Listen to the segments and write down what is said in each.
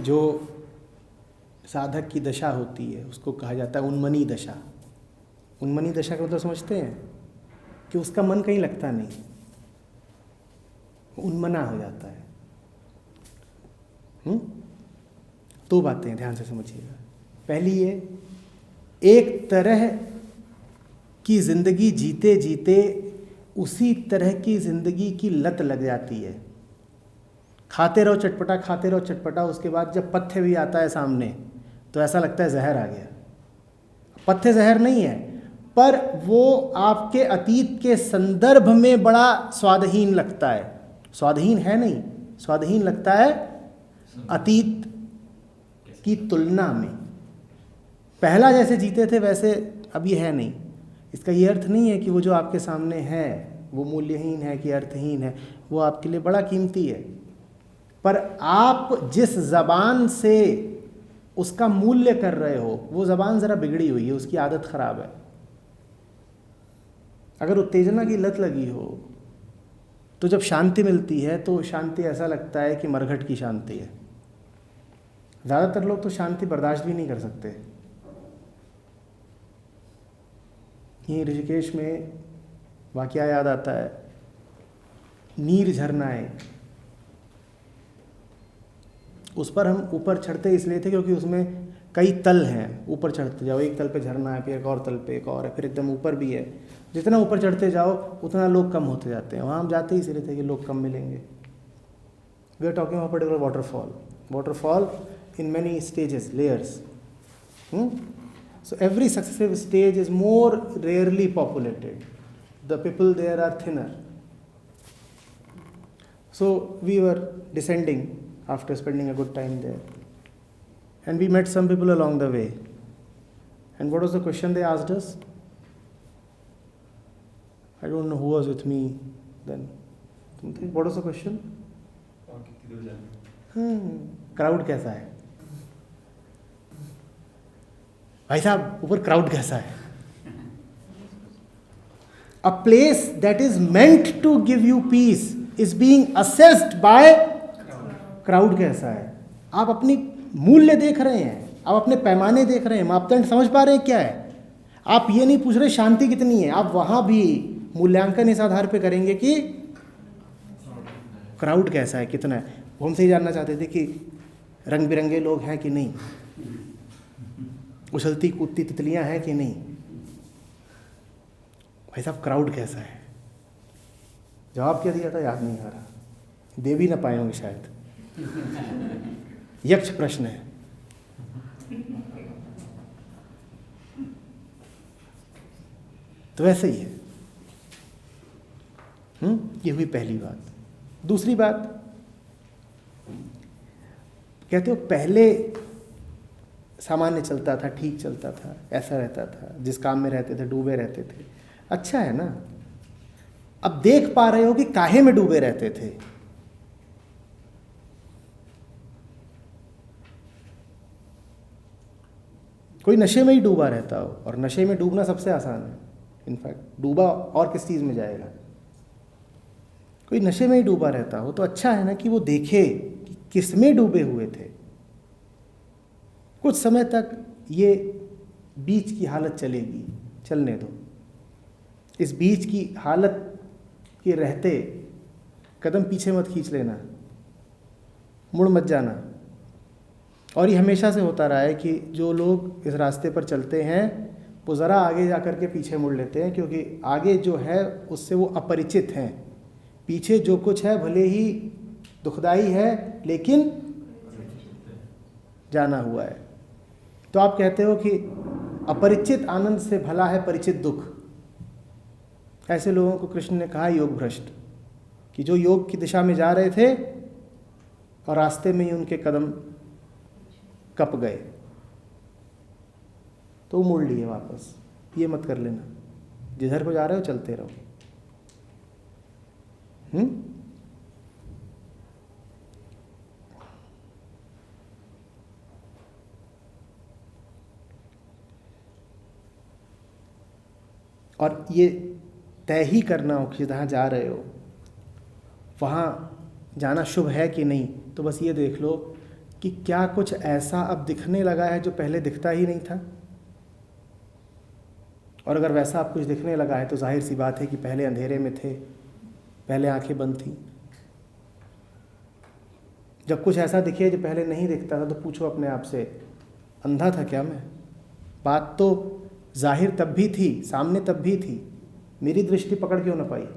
जो साधक की दशा होती है उसको कहा जाता है उन्मनी दशा। उन्मनी दशा का मतलब समझते हैं कि उसका मन कहीं लगता नहीं, उन्मना हो जाता है। दो बातें ध्यान से समझिएगा। पहली ये, एक तरह की जिंदगी जीते जीते उसी तरह की जिंदगी की लत लग जाती है। खाते रहो चटपटा, खाते रहो चटपटा, उसके बाद जब पथ्य भी आता है सामने तो ऐसा लगता है जहर आ गया। पथ्य जहर नहीं है, पर वो आपके अतीत के संदर्भ में बड़ा स्वादहीन लगता है। स्वादहीन है नहीं, स्वादहीन लगता है अतीत की तुलना में। पहला जैसे जीते थे वैसे अब ये है नहीं। इसका ये अर्थ नहीं है कि वो जो आपके सामने है वो मूल्यहीन है कि अर्थहीन है, वो आपके लिए बड़ा कीमती है। पर आप जिस ज़बान से उसका मूल्य कर रहे हो वो ज़बान ज़रा बिगड़ी हुई है, उसकी आदत ख़राब है। अगर उत्तेजना की लत लगी हो तो जब शांति मिलती है तो शांति ऐसा लगता है कि मरघट की शांति है। ज़्यादातर लोग तो शांति बर्दाश्त भी नहीं कर सकते। यहीं ऋषिकेश में वाकया याद आता है, नीर झरना है, उस पर हम ऊपर चढ़ते इसलिए थे क्योंकि उसमें कई तल हैं। ऊपर चढ़ते जाओ, एक तल पे झरना है, फिर एक और तल पे एक और है, फिर एकदम ऊपर भी है। जितना ऊपर चढ़ते जाओ उतना लोग कम होते जाते हैं। वहाँ हम जाते ही इसलिए थे कि लोग कम मिलेंगे। We are talking about particular waterfall. Waterfall in many stages, layers. So every successive stage is more rarely populated. The people there are thinner. So we were descending after spending a good time there. And we met some people along the way. And what was the question they asked us? I don't know who was with me then. What was the question? Crowd कैसा है भाई साहब, ऊपर crowd कैसा है? A place that is meant to give you peace is being assessed by crowd कैसा है। आप अपनी मूल्य देख रहे हैं, आप अपने पैमाने देख रहे हैं, मापदंड समझ पा रहे हैं क्या है। आप ये नहीं पूछ रहे शांति कितनी है, आप वहां भी मूल्यांकन इस आधार पे करेंगे कि क्राउड कैसा है, कितना है। वो हमसे ही जानना चाहते थे कि रंग बिरंगे लोग हैं कि नहीं, उछलती कूदती तितलियां हैं कि नहीं। भाई साहब क्राउड कैसा है? जवाब क्या दिया था याद नहीं आ रहा, दे भी ना पाए होंगे शायद। यक्ष प्रश्न है। तो वैसे ही है। ये हुई पहली बात। दूसरी बात, कहते हो पहले सामान्य चलता था, ठीक चलता था, ऐसा रहता था, जिस काम में रहते थे डूबे रहते थे। अच्छा है ना, अब देख पा रहे हो कि काहे में डूबे रहते थे। कोई नशे में ही डूबा रहता हो, और नशे में डूबना सबसे आसान है। इनफैक्ट डूबा और किस चीज़ में जाएगा। कोई नशे में ही डूबा रहता हो तो अच्छा है ना कि वो देखे कि किस में डूबे हुए थे। कुछ समय तक ये बीच की हालत चलेगी, चलने दो। इस बीच की हालत के रहते कदम पीछे मत खींच लेना, मुड़ मत जाना। और ये हमेशा से होता रहा है कि जो लोग इस रास्ते पर चलते हैं वो ज़रा आगे जा कर के पीछे मुड़ लेते हैं, क्योंकि आगे जो है उससे वो अपरिचित हैं। पीछे जो कुछ है भले ही दुखदाई है लेकिन जाना हुआ है। तो आप कहते हो कि अपरिचित आनंद से भला है परिचित दुख। ऐसे लोगों को कृष्ण ने कहा योग भ्रष्ट, कि जो योग की दिशा में जा रहे थे और रास्ते में ही उनके कदम कप गए तो मुड़ लिए वापस। ये मत कर लेना, जिधर को जा रहे हो चलते रहो। और ये तय ही करना हो कि जहाँ जा रहे हो वहाँ जाना शुभ है कि नहीं। तो बस ये देख लो कि क्या कुछ ऐसा अब दिखने लगा है जो पहले दिखता ही नहीं था? और अगर वैसा अब कुछ दिखने लगा है तो जाहिर सी बात है कि पहले अंधेरे में थे, पहले आंखें बंद थीं। जब कुछ ऐसा दिखे जो पहले नहीं दिखता था तो पूछो अपने आप से, अंधा था क्या मैं? बात तो जाहिर तब भी थी, सामने तब भी थी, मेरी दृष्टि पकड़ क्यों ना पाई?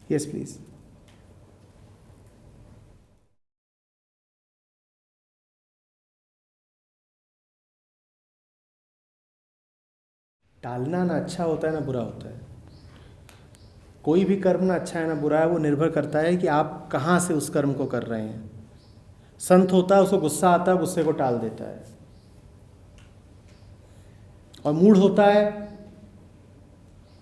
Yes please. टालना ना अच्छा होता है ना बुरा होता है। कोई भी कर्म ना अच्छा है ना बुरा है, वो निर्भर करता है कि आप कहाँ से उस कर्म को कर रहे हैं। संत होता है, उसको गुस्सा आता है, गुस्से को टाल देता है। और मूढ़ होता है,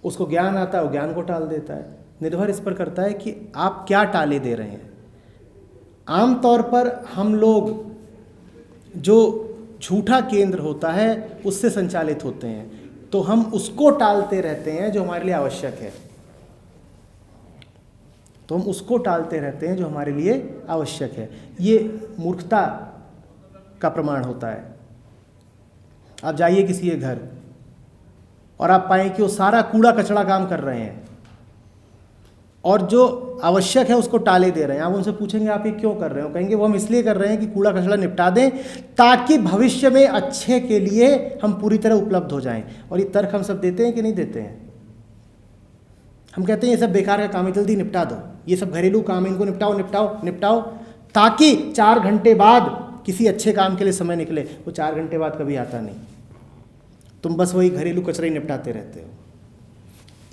उसको ज्ञान आता है, वो ज्ञान को टाल देता है। निर्भर इस पर करता है कि आप क्या टाले दे रहे हैं। आमतौर पर हम लोग जो झूठा केंद्र होता है उससे संचालित होते हैं, तो हम उसको टालते रहते हैं जो हमारे लिए आवश्यक है। तो हम उसको टालते रहते हैं जो हमारे लिए आवश्यक है। ये मूर्खता का प्रमाण होता है। आप जाइए किसी के घर और आप पाएं कि वो सारा कूड़ा कचरा काम कर रहे हैं और जो आवश्यक है उसको टाले दे रहे हैं। आप उनसे पूछेंगे आप ये क्यों कर रहे हो, कहेंगे वो हम इसलिए कर रहे हैं कि कूड़ा कचरा निपटा दें ताकि भविष्य में अच्छे के लिए हम पूरी तरह उपलब्ध हो जाएं। और ये तर्क हम सब देते हैं कि नहीं देते हैं? हम कहते हैं ये सब बेकार का काम है, जल्दी निपटा दो, ये सब घरेलू काम है, इनको निपटाओ निपटाओ निपटाओ, ताकि 4 घंटे बाद किसी अच्छे काम के लिए समय निकले। वो 4 घंटे बाद कभी आता नहीं, तुम बस वही घरेलू कचरा ही निपटाते रहते हो।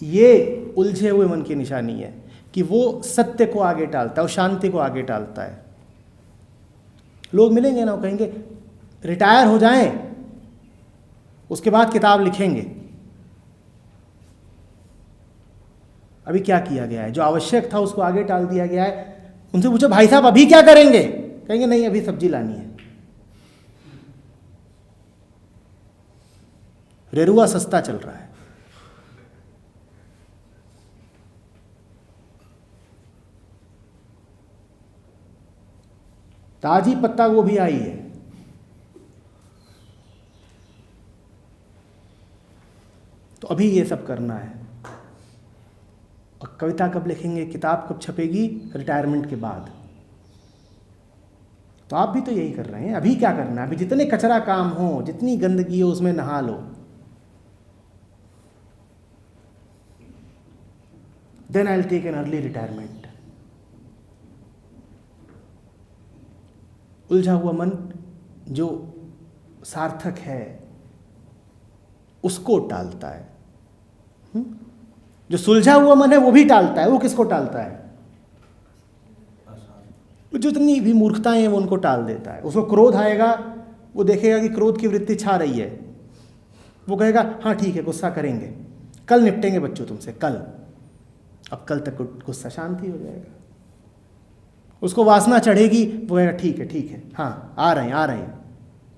ये उलझे हुए मन की निशानी है कि वो सत्य को आगे टालता है, वो शांति को आगे टालता है। लोग मिलेंगे ना, वो कहेंगे रिटायर हो जाएं, उसके बाद किताब लिखेंगे। अभी क्या किया गया है? जो आवश्यक था उसको आगे टाल दिया गया है। उनसे पूछो भाई साहब अभी क्या करेंगे, कहेंगे नहीं अभी सब्जी लानी है, रेरुआ सस्ता चल रहा है। ताजी पत्ता गोभी आई है, तो अभी ये सब करना है। और कविता कब लिखेंगे, किताब कब छपेगी? रिटायरमेंट के बाद। तो आप भी तो यही कर रहे हैं। अभी क्या करना है? अभी जितने कचरा काम हो, जितनी गंदगी हो, उसमें नहा लो, then I will take an early retirement. उलझा हुआ मन जो सार्थक है उसको टालता है। जो सुलझा हुआ मन है वो भी टालता है। वो किसको टालता है? जितनी भी मूर्खताएं हैं वो उनको टाल देता है। उसको क्रोध आएगा, वो देखेगा कि क्रोध की वृत्ति छा रही है, वो कहेगा हाँ ठीक है गुस्सा करेंगे, कल निपटेंगे बच्चों तुमसे, कल। अब कल तक गुस्सा शांति हो जाएगा। उसको वासना चढ़ेगी, वो कहेगा ठीक है हाँ आ रहे हैं,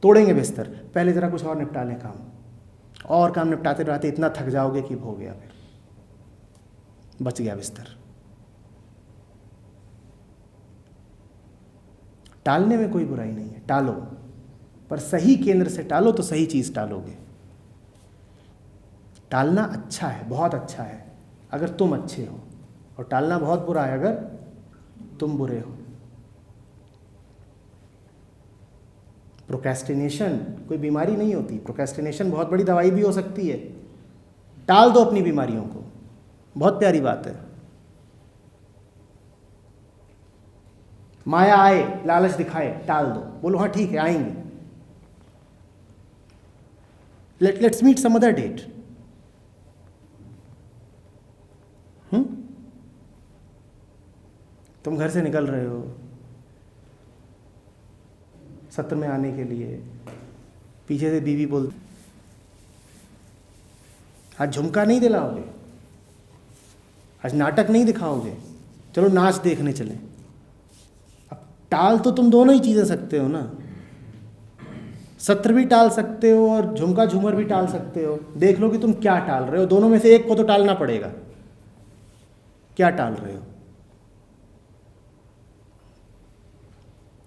तोड़ेंगे बिस्तर, पहले ज़रा कुछ और निपटा लें काम। और काम निपटाते रहते इतना थक जाओगे कि हो गया, फिर बच गया बिस्तर। टालने में कोई बुराई नहीं है, टालो, पर सही केंद्र से टालो तो सही चीज़ टालोगे। टालना अच्छा है, बहुत अच्छा है अगर तुम अच्छे हो, और टालना बहुत बुरा है अगर तुम बुरे हो। प्रोक्रेस्टिनेशन कोई बीमारी नहीं होती। प्रोक्रेस्टिनेशन बहुत बड़ी दवाई भी हो सकती है। टाल दो अपनी बीमारियों को, बहुत प्यारी बात है। माया आए, लालच दिखाए, टाल दो, बोलो हाँ ठीक है आएंगे, let's meet some other date. तुम घर से निकल रहे हो सत्र में आने के लिए, पीछे से बीवी बोल आज झुमका नहीं दिलाओगे, आज नाटक नहीं दिखाओगे, चलो नाच देखने चले। अब टाल तो तुम दोनों ही चीज़ें सकते हो ना। सत्र भी टाल सकते हो और झुमका झूमर भी टाल सकते हो। देख लो कि तुम क्या टाल रहे हो, दोनों में से एक को तो टालना पड़ेगा। क्या टाल रहे हो?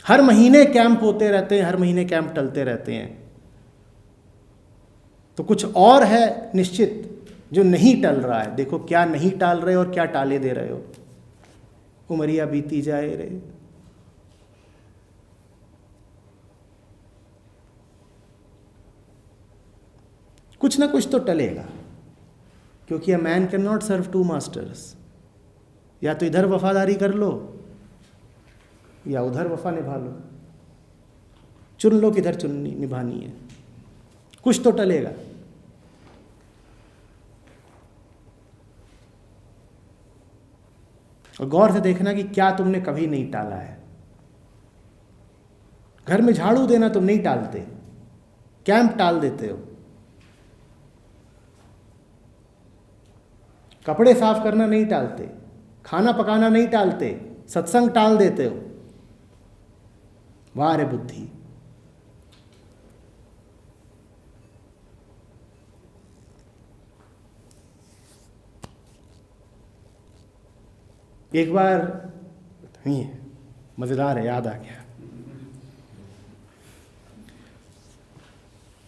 हर महीने कैंप होते रहते हैं, हर महीने कैंप टलते रहते हैं। तो कुछ और है निश्चित जो नहीं टल रहा है। देखो क्या नहीं टाल रहे और क्या टाले दे रहे हो। उमरिया बीती जाए रे, कुछ ना कुछ तो टलेगा, क्योंकि a man cannot serve two masters. या तो इधर वफादारी कर लो या उधर वफा निभा लो, चुन लो किधर चुननी निभानी है। कुछ तो टलेगा। और गौर से देखना कि क्या तुमने कभी नहीं टाला है। घर में झाड़ू देना तुम नहीं टालते, कैंप टाल देते हो। कपड़े साफ करना नहीं टालते, खाना पकाना नहीं टालते, सत्संग टाल देते हो। वाह रे बुद्धि। एक बार नहीं है, मजेदार है, याद आ गया।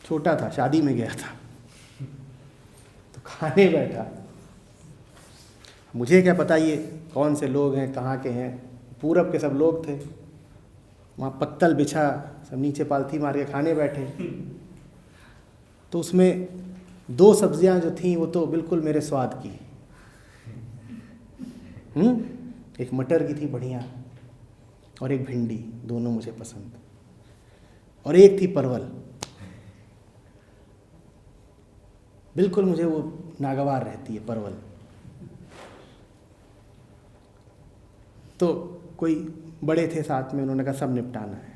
छोटा था, शादी में गया था, तो खाने बैठा। मुझे क्या पता ये कौन से लोग हैं, कहाँ के हैं। पूरब के सब लोग थे, वहाँ पत्तल बिछा, सब नीचे पालथी मार के खाने बैठे। तो उसमें 2 सब्जियां जो थीं वो तो बिल्कुल मेरे स्वाद की। एक मटर की थी बढ़िया, और एक भिंडी, दोनों मुझे पसंद। और एक थी परवल, बिल्कुल मुझे वो नागवार रहती है परवल। तो कोई बड़े थे साथ में, उन्होंने कहा सब निपटाना है।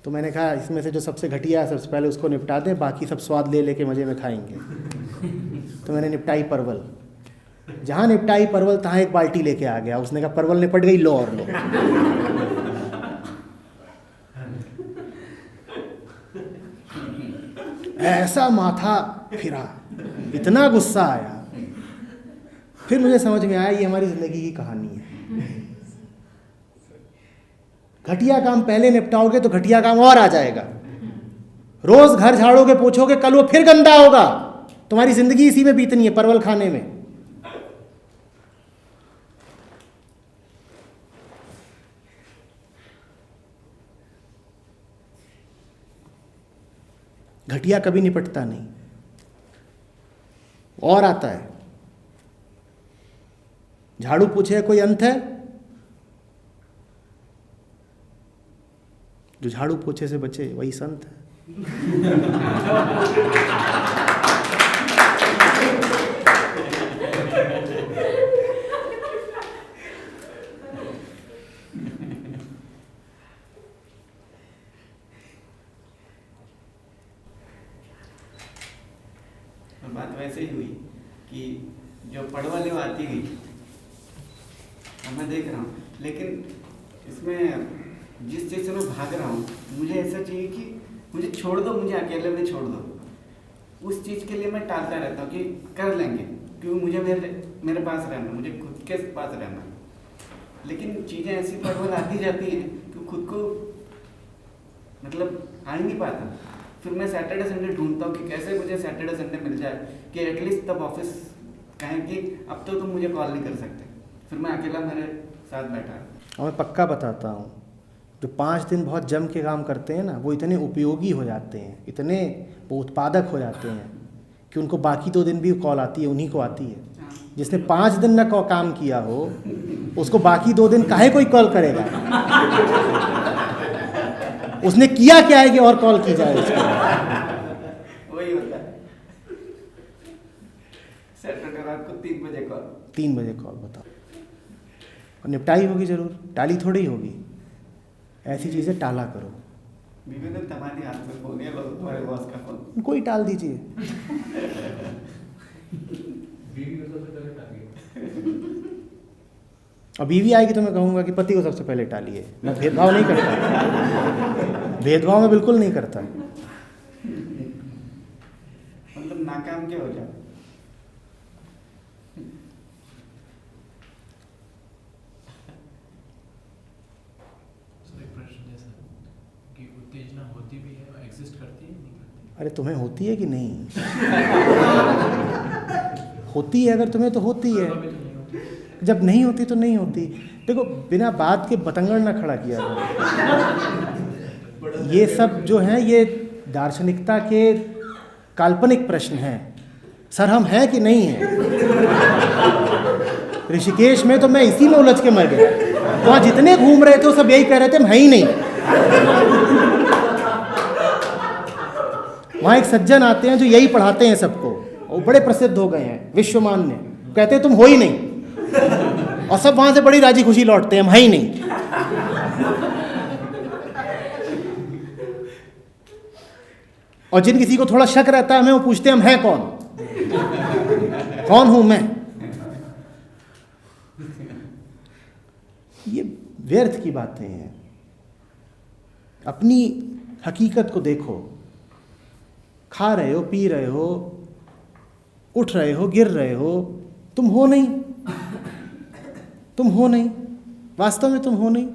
तो मैंने कहा इसमें से जो सबसे घटिया है सबसे पहले उसको निपटा दें, बाकी सब स्वाद ले लेके मज़े में खाएंगे। तो मैंने निपटाई परवल। जहाँ निपटाई परवल तहाँ एक बाल्टी लेके आ गया। उसने कहा परवल निपट गई, लो और लो। ऐसा माथा फिरा, इतना गुस्सा आया। फिर मुझे समझ में आया ये हमारी ज़िंदगी की कहानी है। घटिया काम पहले निपटाओगे तो घटिया काम और आ जाएगा। रोज घर झाड़ोगे पोछोगे, कल वो फिर गंदा होगा। तुम्हारी ज़िंदगी इसी में बीतनी है, परवल खाने में। घटिया कभी निपटता नहीं, और आता है। झाड़ू पोछे कोई अंत है? जो झाड़ू पोछे से बचे वही संत है। बात वैसे ही हुई कि जो पड़वाले वो आती गई, अब मैं देख रहा हूँ, लेकिन इसमें जिस चीज़ से मैं भाग रहा हूँ, मुझे ऐसा चाहिए कि मुझे छोड़ दो, मुझे अकेले में छोड़ दो। उस चीज़ के लिए मैं टालता रहता हूँ कि कर लेंगे, क्योंकि मुझे मेरे पास रहना, मुझे खुद के पास रहना। लेकिन चीज़ें ऐसी पड़वल आती जाती हैं कि खुद को मतलब आ ही नहीं पाता। फिर मैं सैटरडे संडे ढूंढता हूँ कि कैसे मुझे सैटरडे संडे मिल जाए कि एटलीस्ट तब ऑफिस कहें कि अब तो तुम मुझे कॉल नहीं कर सकते। फिर मैं अकेला मेरे साथ बैठा। और मैं पक्का बताता हूँ, जो 5 दिन बहुत जम के काम करते हैं ना, वो इतने उपयोगी हो जाते हैं, इतने वो उत्पादक हो जाते हैं कि उनको बाकी 2 दिन भी कॉल आती है, उन्हीं को आती है। जिसने 5 दिन ना काम किया हो उसको बाकी 2 दिन काहे कोई कॉल करेगा? उसने किया क्या है कि और कॉल की जाए उसको? वही होता है। सैटरडे रात को 3 बजे कॉल। 3 बजे कॉल, बताओ। और निपटाई होगी जरूर, टाली थोड़ी होगी। ऐसी चीज़ें टाला करो। बीवी ने तुम्हारी हाथ में फोन है, तुम्हारे बॉस का फोन, उनको ही टाल दीजिए। बीवी को सबसे पहले टालिए। और बीवी आएगी तो मैं कहूँगा कि पति को सबसे पहले टालिए। मैं भेदभाव नहीं करता, भेदभाव मैं बिल्कुल नहीं करता। मतलब नाकाम क्या हो जाए। कि उत्तेजना होती भी है और एग्जिस्ट करती है नहीं करती? अरे तुम्हें होती है कि नहीं? होती है, अगर तुम्हें तो होती है, जब नहीं होती तो नहीं होती। देखो, बिना बात के बतंगड़ ना खड़ा किया करो। ये सब जो है ये दार्शनिकता के काल्पनिक प्रश्न हैं। सर हम हैं कि नहीं हैं? ऋषिकेश में तो मैं इसी में उलझ के मर गया। वहाँ जितने घूम रहे थे वो सब यही कह रहे थे हम हैं ही नहीं। वहाँ एक सज्जन आते हैं जो यही पढ़ाते हैं सबको, वो बड़े प्रसिद्ध हो गए हैं, विश्वमान्य। कहते हैं तुम हो ही नहीं, और सब वहाँ से बड़ी राजी खुशी लौटते हैं हम हैं ही नहीं। और जिन किसी को थोड़ा शक रहता है हमें, वो पूछते हैं हम हैं कौन, कौन हूं मैं। ये व्यर्थ की बातें हैं। अपनी हकीकत को देखो। खा रहे हो, पी रहे हो, उठ रहे हो, गिर रहे हो, तुम हो नहीं, तुम हो नहीं, वास्तव में तुम हो नहीं।